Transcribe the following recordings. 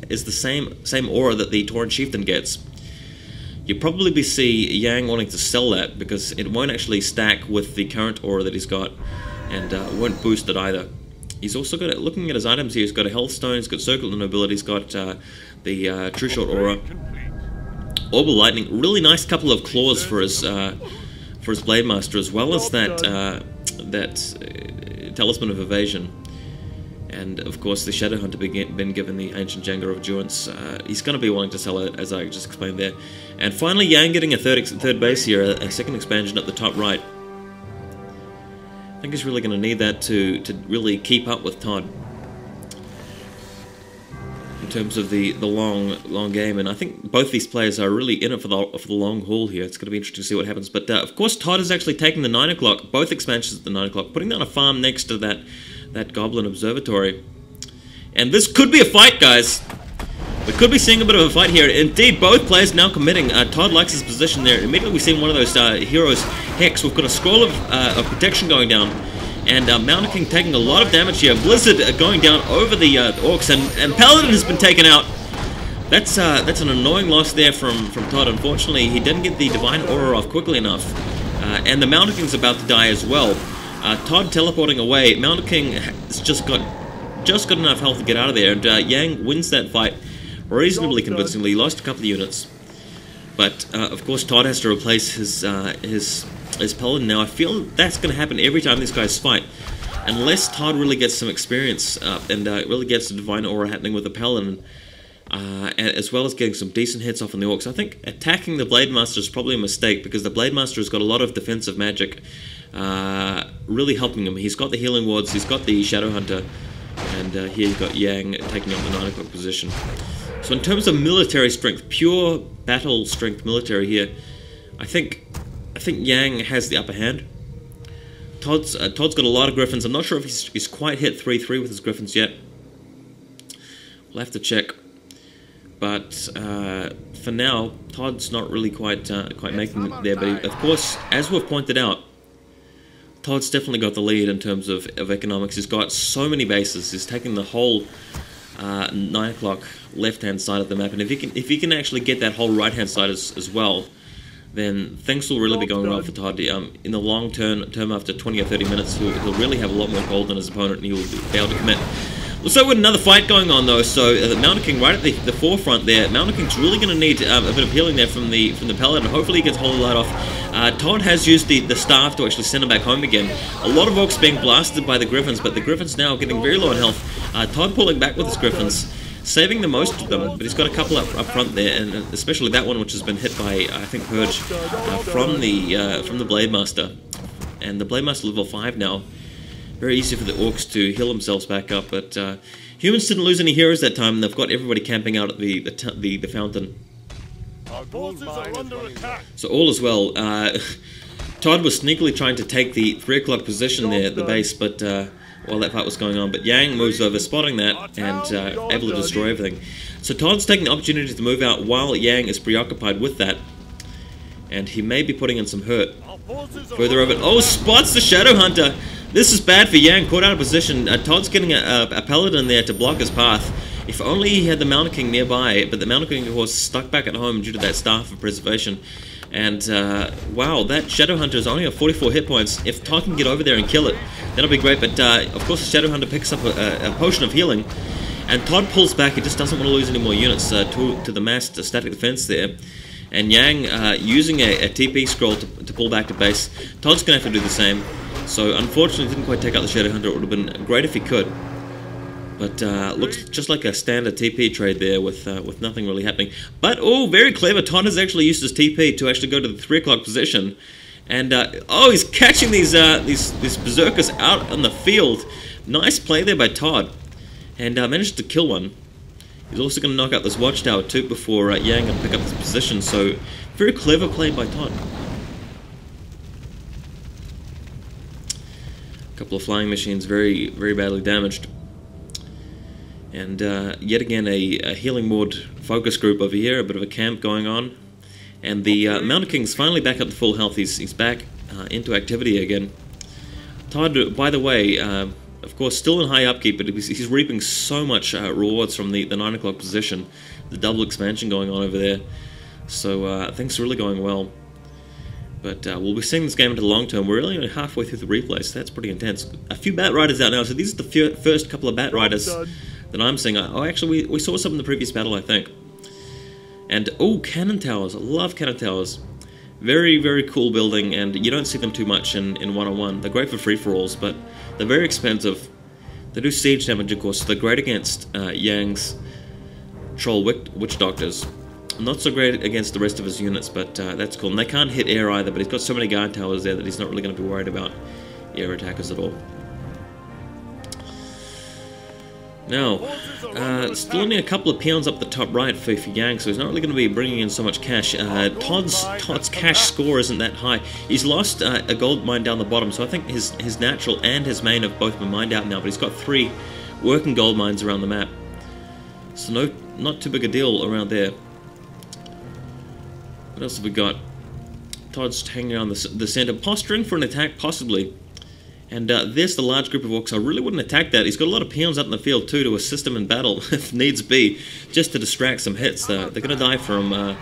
is the same aura that the Tauren Chieftain gets. You'll probably see Yang wanting to sell that because it won't actually stack with the current aura that he's got, and won't boost it either. He's also got, looking at his items here, he's got a Health Stone, he's got Circle of Nobility, he's got the True Shot aura, Orbital Lightning, really nice couple of claws for his Blade Master, as well as that Talisman of Evasion. And of course the Shadow Hunter been given the Ancient Jenga of Endurance. He's going to be willing to sell it, as I just explained there. And finally Yang getting a third base here, a second expansion at the top right. I think he's really going to need that to really keep up with Tod in terms of the long game. And I think both these players are really in it for the long haul here. It's going to be interesting to see what happens. But of course Tod is actually taking the 9 o'clock, both expansions at the 9 o'clock, putting down a farm next to that Goblin Observatory. And this could be a fight, guys. We could be seeing a bit of a fight here. Indeed, both players now committing. Tod likes his position there. Immediately we've seen one of those heroes Hex. We've got a Scroll of Protection going down. And Mountain King taking a lot of damage here. Blizzard going down over the Orcs. And Paladin has been taken out. That's an annoying loss there from Tod. Unfortunately, he didn't get the Divine Aura off quickly enough. And the Mountain King's about to die as well. Tod teleporting away. Mountain King has just got enough health to get out of there. And Yang wins that fight reasonably convincingly. He lost a couple of units. But, of course, Tod has to replace his Paladin now. I feel that's going to happen every time these guys fight. Unless Tod really gets some experience up and really gets the Divine Aura happening with the Paladin, as well as getting some decent hits off on the Orcs. I think attacking the Blade Master is probably a mistake because the Blade Master has got a lot of defensive magic really helping him. He's got the Healing Wards, he's got the Shadow Hunter, and here you've got Yang taking up the 9 o'clock position. So in terms of military strength, pure battle strength military here, I think Yang has the upper hand. Tod's got a lot of Griffins. I'm not sure if he's quite hit 3-3 with his Griffins yet. We'll have to check. But for now, Tod's not really quite making it there. But of course, as we've pointed out, Tod's definitely got the lead in terms of economics. He's got so many bases. He's taking the whole 9 o'clock left-hand side of the map, and if he can actually get that whole right-hand side as well, then things will really be going well for Tod. In the long term after 20 or 30 minutes, he'll really have a lot more gold than his opponent, and he'll be able to commit. Looks like with another fight going on though, so the Mountain King right at the forefront there. Mountain King's really going to need a bit of healing there from the Paladin. Hopefully he gets a whole lot off. Tod has used the staff to actually send him back home again. A lot of Orcs being blasted by the Griffins, but the Griffins now getting very low on health. Tod pulling back with his Griffins, saving the most of them, but he's got a couple up front there, and especially that one which has been hit by, I think, Purge from the Blade Master. And the Blade Master level 5 now. Very easy for the Orcs to heal themselves back up, but Humans didn't lose any heroes that time, and they've got everybody camping out at the fountain. Our forces are under attack. So all is well. Tod was sneakily trying to take the 3 o'clock position there at the base, but while that fight was going on. But Yang moves over, spotting that, and able to destroy everything. So Tod's taking the opportunity to move out while Yang is preoccupied with that. And he may be putting in some hurt. Further over. Oh, spots the Shadow Hunter! This is bad for Yang, caught out of position. Tod's getting a Paladin there to block his path. If only he had the Mountain King nearby, but the Mountain King, of course, stuck back at home due to that Staff of Preservation. And, wow, that Shadow Hunter is only at 44 hit points. If Tod can get over there and kill it, that'll be great. But, of course, the Shadow Hunter picks up a potion of healing. And Tod pulls back. He just doesn't want to lose any more units to the massed static defense there. And Yang, using a TP scroll to pull back to base. Tod's going to have to do the same. So, unfortunately, didn't quite take out the Shadow Hunter. It would have been great if he could. But looks just like a standard TP trade there with nothing really happening. But, oh, very clever. Tod has actually used his TP to actually go to the 3 o'clock position. And, oh, he's catching these Berserkers out on the field. Nice play there by Tod. And managed to kill one. He's also going to knock out this Watchtower too before Yang can pick up his position. So, very clever play by Tod. A couple of flying machines very, very badly damaged. And yet again a healing ward focus group over here, a bit of a camp going on. And the Mountain King's finally back up to full health. He's back into activity again. Tod, by the way, Of course, still in high upkeep, but he's reaping so much rewards from the 9 o'clock position, the double expansion going on over there. So things are really going well. But we'll be seeing this game into the long term. We're really only halfway through the replay, so that's pretty intense. A few Bat Riders out now, so these are the first couple of Bat Riders that I'm seeing. Oh, actually, we saw some in the previous battle, I think. And, oh, Cannon Towers. I love Cannon Towers. Very, very cool building, and you don't see them too much in 1-on-1. They're great for free-for-alls, but they're very expensive. They do siege damage, of course, so they're great against Yang's Troll Witch Doctors. Not so great against the rest of his units, but that's cool. And they can't hit air either, but he's got so many guard towers there that he's not really going to be worried about air attackers at all. Now, still only a couple of peons up the top right for Yang, so he's not really going to be bringing in so much cash. Tod's cash score isn't that high. He's lost a gold mine down the bottom, so I think his natural and his main have both been mined out now, but he's got 3 working gold mines around the map. So not too big a deal around there. What else have we got? Todd's hanging around the center, posturing for an attack, possibly. And there's the large group of orcs. I really wouldn't attack that. He's got a lot of peons out in the field, too, to assist him in battle, if needs be, just to distract some hits. They're going to die from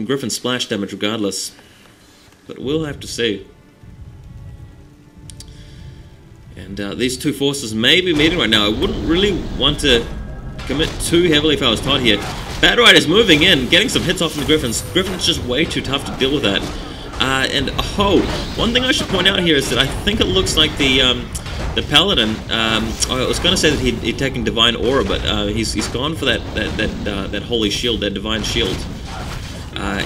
Griffin splash damage regardless. But we'll have to see. And these two forces may be meeting right now. I wouldn't really want to commit too heavily if I was Todd here. Bat Rider's moving in, getting some hits off from the Griffins. Griffin's just way too tough to deal with that. And one thing I should point out here is that I think it looks like the Paladin. I was going to say that he'd taken Divine Aura, but he's gone for that Holy Shield, that Divine Shield.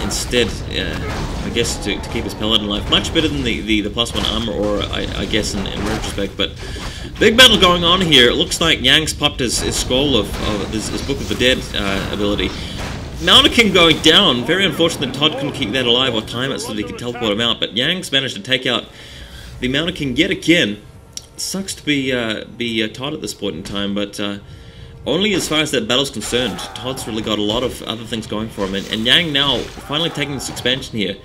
Instead, I guess to keep his Paladin alive. Much better than the +1 Armor Aura, I guess, in retrospect. But big battle going on here. It looks like Yang's popped his scroll of his Book of the Dead ability. Mountain King going down. Very unfortunate that Todd couldn't keep that alive or time it so that he could teleport him out. But Yang's managed to take out the Mountain King yet again. Sucks to be Todd at this point in time, but only as far as that battle's concerned. Todd's really got a lot of other things going for him, and Yang now finally taking this expansion here.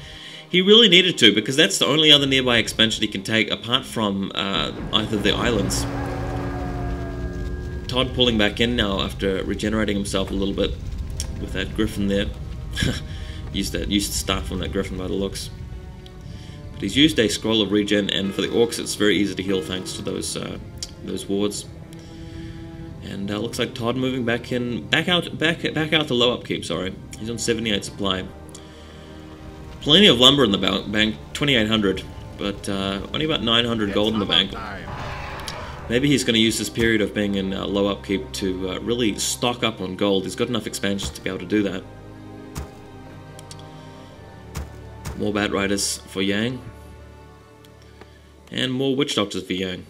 He really needed to, because that's the only other nearby expansion he can take apart from either of the islands. Todd pulling back in now after regenerating himself a little bit with that Griffin there. used the staff from that Griffin by the looks. But he's used a scroll of regen, and for the orcs it's very easy to heal thanks to those wards. And looks like Todd moving back out to low upkeep. Sorry, he's on 78 supply. Plenty of lumber in the bank, 2,800, but only about 900 gold in the bank. Maybe he's going to use this period of being in low upkeep to really stock up on gold. He's got enough expansions to be able to do that. More Bat Riders for Yang. And more Witch Doctors for Yang.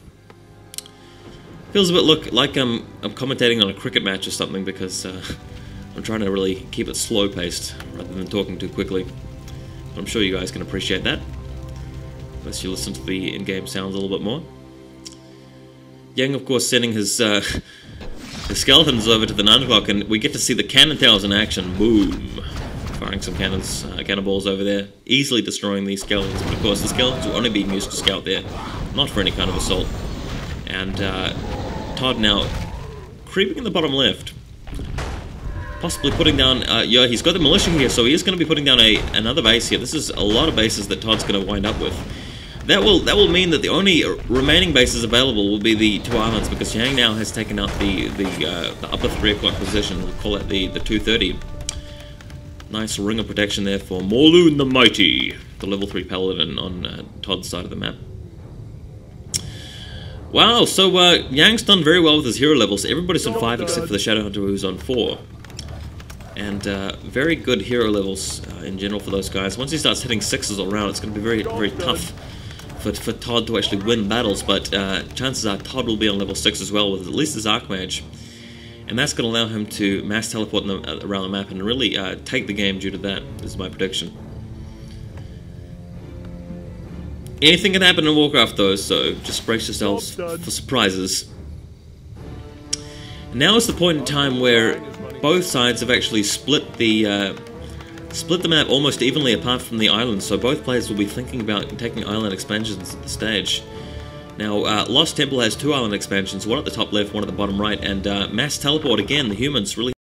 Feels a bit like I'm commentating on a cricket match or something, because I'm trying to really keep it slow-paced rather than talking too quickly. But I'm sure you guys can appreciate that, unless you listen to the in-game sounds a little bit more. Yang, of course, sending his skeletons over to the 9 o'clock, and we get to see the cannon towers in action. Boom! Firing some cannonballs over there, easily destroying these skeletons. But of course, the skeletons were only being used to scout there, not for any kind of assault. And Todd now creeping in the bottom left, possibly putting down. Yeah, he's got the militia here, so he is going to be putting down another base here. This is a lot of bases that Todd's going to wind up with. That will mean that the only remaining bases available will be the 2 islands, because Yang now has taken out the upper 3 o'clock position. We'll call it the 230. Nice ring of protection there for Morloon the Mighty, the level 3 paladin on Todd's side of the map. Wow, so Yang's done very well with his hero levels. Everybody's on 5 except for the Shadow Hunter, who's on 4. And very good hero levels in general for those guys. Once he starts hitting 6s all around, it's going to be very, very tough for Todd to actually win battles, but chances are Todd will be on level 6 as well with at least his Archmage. And that's going to allow him to mass teleport around the map and really take the game due to that. This is my prediction. Anything can happen in Warcraft though, so just brace yourselves for surprises. Now is the point in time where both sides have actually split the map almost evenly apart from the islands, so both players will be thinking about taking island expansions at the stage. Now, Lost Temple has 2 island expansions, one at the top left, one at the bottom right, and Mass Teleport again. The humans really